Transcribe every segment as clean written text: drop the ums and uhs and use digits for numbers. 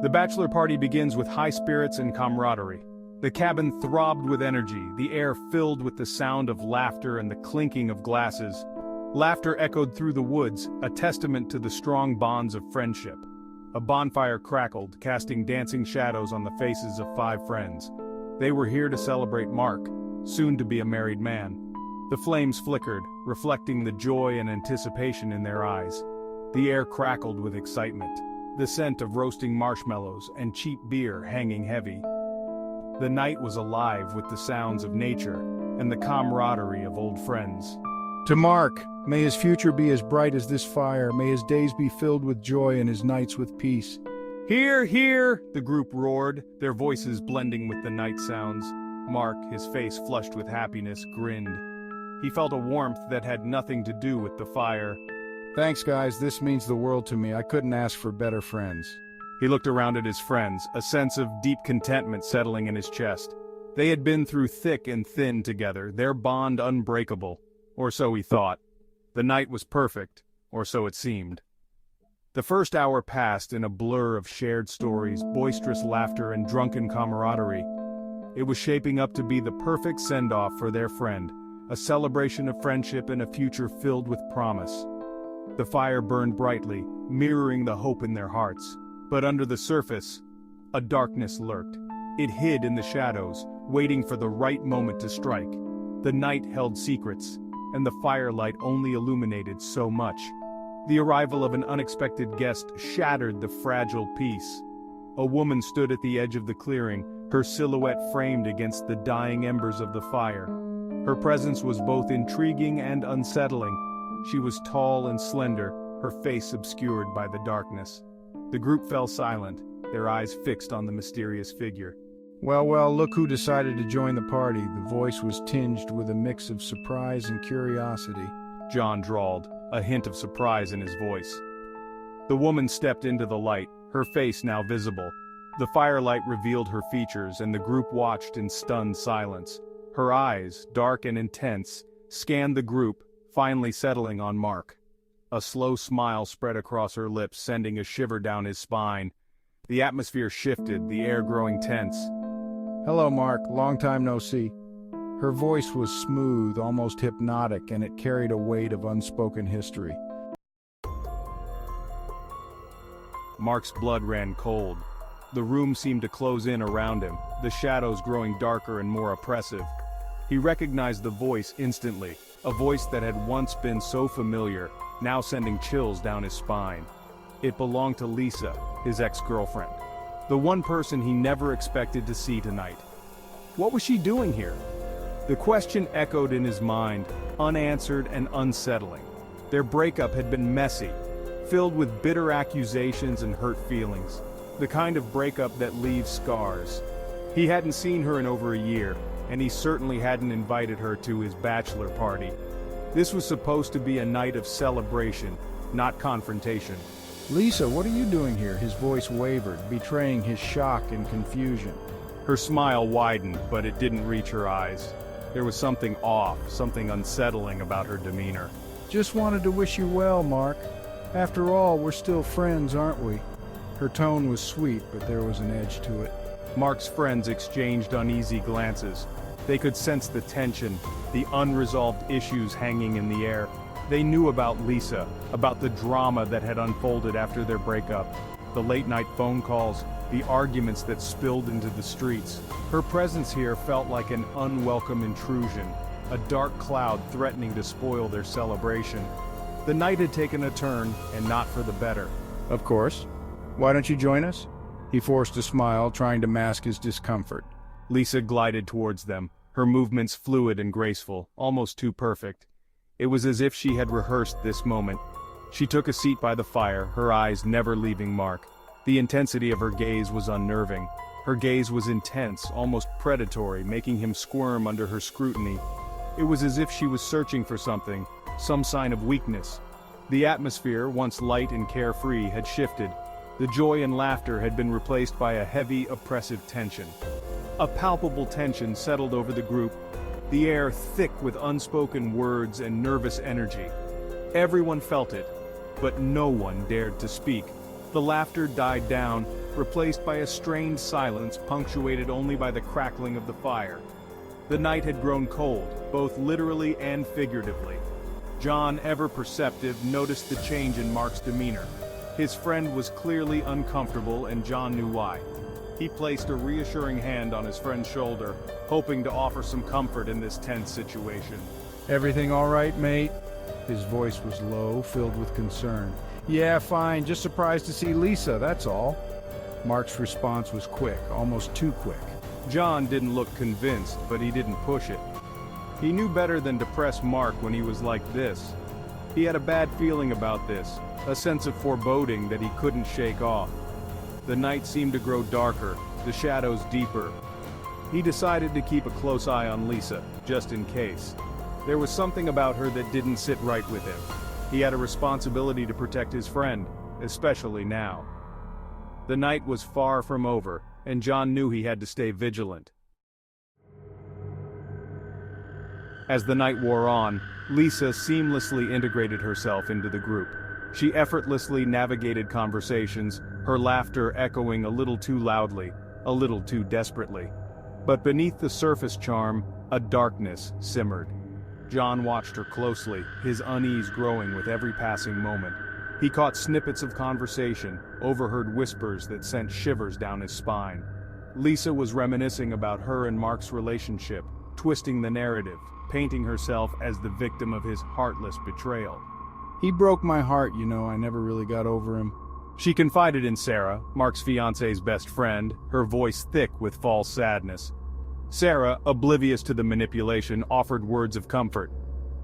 The bachelor party begins with high spirits and camaraderie. The cabin throbbed with energy, the air filled with the sound of laughter and the clinking of glasses. Laughter echoed through the woods, a testament to the strong bonds of friendship. A bonfire crackled, casting dancing shadows on the faces of 5 friends. They were here to celebrate Mark, soon to be a married man. The flames flickered, reflecting the joy and anticipation in their eyes. The air crackled with excitement, the scent of roasting marshmallows and cheap beer hanging heavy. The night was alive with the sounds of nature and the camaraderie of old friends. To Mark, may his future be as bright as this fire, may his days be filled with joy and his nights with peace. "Hear, hear!" the group roared, their voices blending with the night sounds. Mark, his face flushed with happiness, grinned. He felt a warmth that had nothing to do with the fire. Thanks, guys, this means the world to me. I couldn't ask for better friends. He looked around at his friends, a sense of deep contentment settling in his chest. They had been through thick and thin together, their bond unbreakable. Or so he thought. The night was perfect, or so it seemed. The first hour passed in a blur of shared stories, boisterous laughter, and drunken camaraderie. It was shaping up to be the perfect send-off for their friend, a celebration of friendship and a future filled with promise. The fire burned brightly, mirroring the hope in their hearts. But under the surface, a darkness lurked. It hid in the shadows, waiting for the right moment to strike. The night held secrets, and the firelight only illuminated so much. The arrival of an unexpected guest shattered the fragile peace. A woman stood at the edge of the clearing, her silhouette framed against the dying embers of the fire. Her presence was both intriguing and unsettling. She was tall and slender, her face obscured by the darkness. The group fell silent, their eyes fixed on the mysterious figure. Well, look who decided to join the party. The voice was tinged with a mix of surprise and curiosity. John drawled, a hint of surprise in his voice. The woman stepped into the light, her face now visible. The firelight revealed her features, and the group watched in stunned silence. Her eyes, dark and intense, scanned the group, finally settling on Mark. A slow smile spread across her lips, sending a shiver down his spine. The atmosphere shifted, the air growing tense. Hello, Mark. Long time no see. Her voice was smooth, almost hypnotic, and it carried a weight of unspoken history. Mark's blood ran cold. The room seemed to close in around him, the shadows growing darker and more oppressive. He recognized the voice instantly, a voice that had once been so familiar, now sending chills down his spine. It belonged to Lisa, his ex-girlfriend. The one person he never expected to see tonight. What was she doing here? The question echoed in his mind, unanswered and unsettling. Their breakup had been messy, filled with bitter accusations and hurt feelings. The kind of breakup that leaves scars. He hadn't seen her in over a year, and he certainly hadn't invited her to his bachelor party. This was supposed to be a night of celebration, not confrontation. Lisa, what are you doing here? His voice wavered, betraying his shock and confusion. Her smile widened, but it didn't reach her eyes. There was something off, something unsettling about her demeanor. Just wanted to wish you well, Mark. After all, we're still friends, aren't we? Her tone was sweet, but there was an edge to it. Mark's friends exchanged uneasy glances. They could sense the tension, the unresolved issues hanging in the air. They knew about Lisa, about the drama that had unfolded after their breakup, the late-night phone calls, the arguments that spilled into the streets. Her presence here felt like an unwelcome intrusion, a dark cloud threatening to spoil their celebration. The night had taken a turn, and not for the better. Of course. Why don't you join us? He forced a smile, trying to mask his discomfort. Lisa glided towards them, her movements fluid and graceful, almost too perfect. It was as if she had rehearsed this moment. She took a seat by the fire, her eyes never leaving Mark. The intensity of her gaze was unnerving. Her gaze was intense, almost predatory, making him squirm under her scrutiny. It was as if she was searching for something, some sign of weakness. The atmosphere, once light and carefree, had shifted. The joy and laughter had been replaced by a heavy, oppressive tension. A palpable tension settled over the group, the air thick with unspoken words and nervous energy. Everyone felt it, but no one dared to speak. The laughter died down, replaced by a strained silence punctuated only by the crackling of the fire. The night had grown cold, both literally and figuratively. John, ever perceptive, noticed the change in Mark's demeanor. His friend was clearly uncomfortable, and John knew why. He placed a reassuring hand on his friend's shoulder, hoping to offer some comfort in this tense situation. Everything all right, mate? His voice was low, filled with concern. Yeah, fine, just surprised to see Lisa, that's all. Mark's response was quick, almost too quick. John didn't look convinced, but he didn't push it. He knew better than to press Mark when he was like this. He had a bad feeling about this, a sense of foreboding that he couldn't shake off. The night seemed to grow darker, the shadows deeper. He decided to keep a close eye on Lisa, just in case. There was something about her that didn't sit right with him. He had a responsibility to protect his friend, especially now. The night was far from over, and John knew he had to stay vigilant. As the night wore on, Lisa seamlessly integrated herself into the group. She effortlessly navigated conversations, her laughter echoing a little too loudly, a little too desperately. But beneath the surface charm, a darkness simmered. John watched her closely, his unease growing with every passing moment. He caught snippets of conversation, overheard whispers that sent shivers down his spine. Lisa was reminiscing about her and Mark's relationship, twisting the narrative, painting herself as the victim of his heartless betrayal. He broke my heart, I never really got over him. She confided in Sarah, Mark's fiance's best friend, her voice thick with false sadness. Sarah, oblivious to the manipulation, offered words of comfort.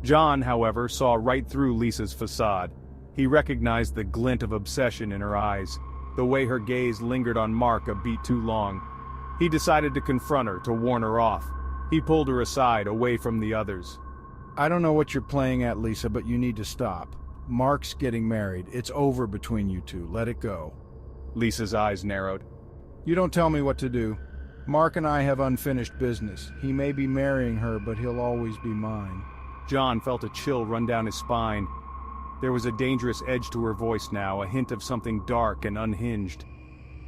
John, however, saw right through Lisa's facade. He recognized the glint of obsession in her eyes, the way her gaze lingered on Mark a beat too long. He decided to confront her, to warn her off. He pulled her aside, away from the others. I don't know what you're playing at, Lisa, but you need to stop. Mark's getting married. It's over between you two. Let it go. Lisa's eyes narrowed. You don't tell me what to do. Mark and I have unfinished business. He may be marrying her, but he'll always be mine. John felt a chill run down his spine. There was a dangerous edge to her voice now, a hint of something dark and unhinged.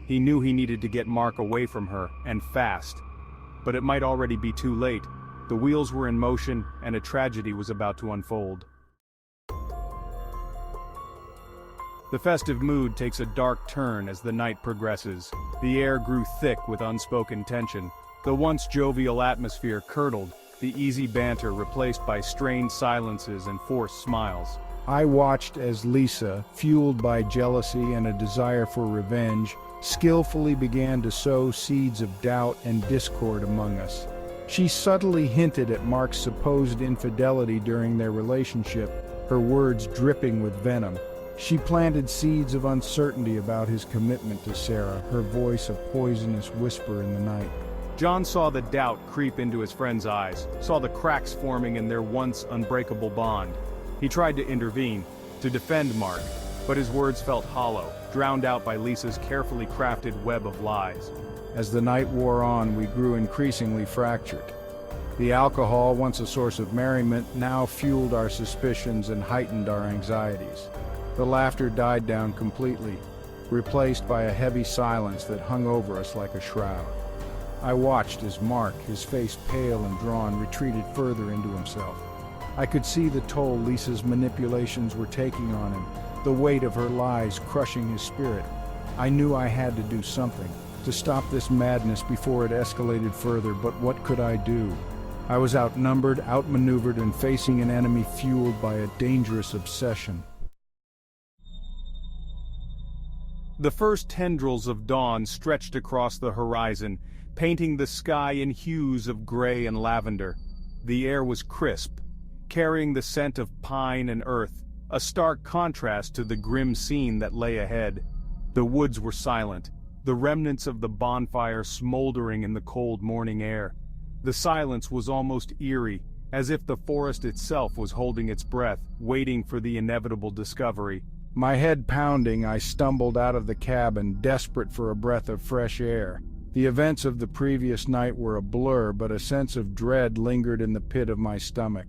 He knew he needed to get Mark away from her, and fast. But it might already be too late. The wheels were in motion, and a tragedy was about to unfold. The festive mood takes a dark turn as the night progresses. The air grew thick with unspoken tension. The once jovial atmosphere curdled, the easy banter replaced by strained silences and forced smiles. I watched as Lisa, fueled by jealousy and a desire for revenge, skillfully began to sow seeds of doubt and discord among us. She subtly hinted at Mark's supposed infidelity during their relationship, her words dripping with venom. She planted seeds of uncertainty about his commitment to Sarah, her voice a poisonous whisper in the night. John saw the doubt creep into his friend's eyes, saw the cracks forming in their once unbreakable bond. He tried to intervene, to defend Mark, but his words felt hollow, drowned out by Lisa's carefully crafted web of lies. As the night wore on, we grew increasingly fractured. The alcohol, once a source of merriment, now fueled our suspicions and heightened our anxieties. The laughter died down completely, replaced by a heavy silence that hung over us like a shroud. I watched as Mark, his face pale and drawn, retreated further into himself. I could see the toll Lisa's manipulations were taking on him, the weight of her lies crushing his spirit. I knew I had to do something, to stop this madness before it escalated further, but what could I do? I was outnumbered, outmaneuvered, and facing an enemy fueled by a dangerous obsession. The first tendrils of dawn stretched across the horizon, painting the sky in hues of gray and lavender. The air was crisp, carrying the scent of pine and earth, a stark contrast to the grim scene that lay ahead. The woods were silent, the remnants of the bonfire smoldering in the cold morning air. The silence was almost eerie, as if the forest itself was holding its breath, waiting for the inevitable discovery. My head pounding, I stumbled out of the cabin, desperate for a breath of fresh air. The events of the previous night were a blur, but a sense of dread lingered in the pit of my stomach.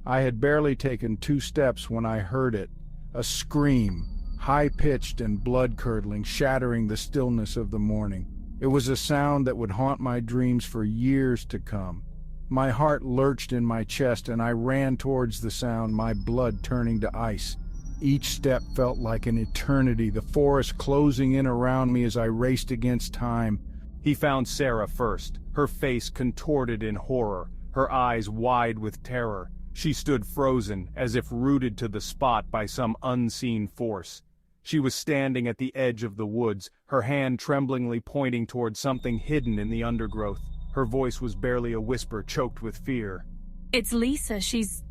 I had barely taken 2 steps when I heard it, a scream, high-pitched and blood-curdling, shattering the stillness of the morning. It was a sound that would haunt my dreams for years to come. My heart lurched in my chest, and I ran towards the sound, my blood turning to ice. Each step felt like an eternity, the forest closing in around me as I raced against time. He found Sarah first, her face contorted in horror, her eyes wide with terror. She stood frozen, as if rooted to the spot by some unseen force. She was standing at the edge of the woods, her hand tremblingly pointing toward something hidden in the undergrowth. Her voice was barely a whisper, choked with fear. "It's Lisa, she's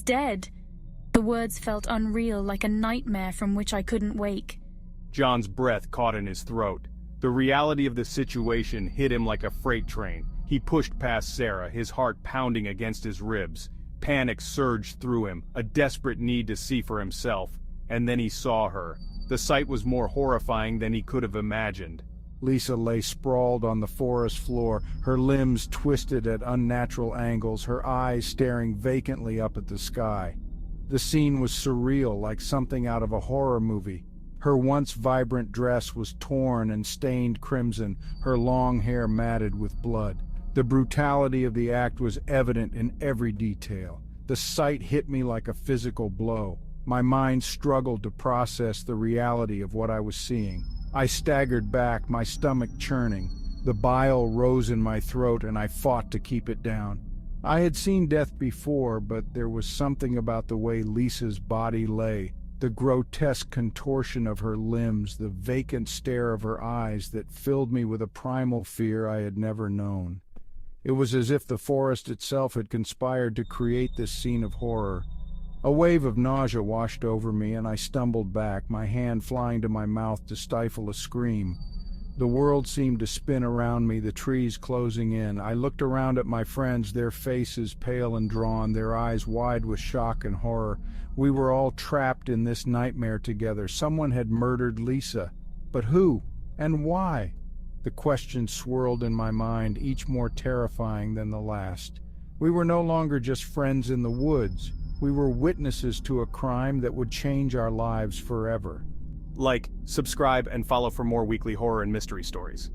dead." The words felt unreal, like a nightmare from which I couldn't wake. John's breath caught in his throat. The reality of the situation hit him like a freight train. He pushed past Sarah, his heart pounding against his ribs. Panic surged through him, a desperate need to see for himself. And then he saw her. The sight was more horrifying than he could have imagined. Lisa lay sprawled on the forest floor, her limbs twisted at unnatural angles, her eyes staring vacantly up at the sky. The scene was surreal, like something out of a horror movie. Her once vibrant dress was torn and stained crimson, her long hair matted with blood. The brutality of the act was evident in every detail. The sight hit me like a physical blow. My mind struggled to process the reality of what I was seeing. I staggered back, my stomach churning. The bile rose in my throat, and I fought to keep it down. I had seen death before, but there was something about the way Lisa's body lay, the grotesque contortion of her limbs, the vacant stare of her eyes that filled me with a primal fear I had never known. It was as if the forest itself had conspired to create this scene of horror. A wave of nausea washed over me, and I stumbled back, my hand flying to my mouth to stifle a scream. The world seemed to spin around me, the trees closing in. I looked around at my friends, their faces pale and drawn, their eyes wide with shock and horror. We were all trapped in this nightmare together. Someone had murdered Lisa. But who? And why? The questions swirled in my mind, each more terrifying than the last. We were no longer just friends in the woods. We were witnesses to a crime that would change our lives forever. Like, subscribe, and follow for more weekly horror and mystery stories.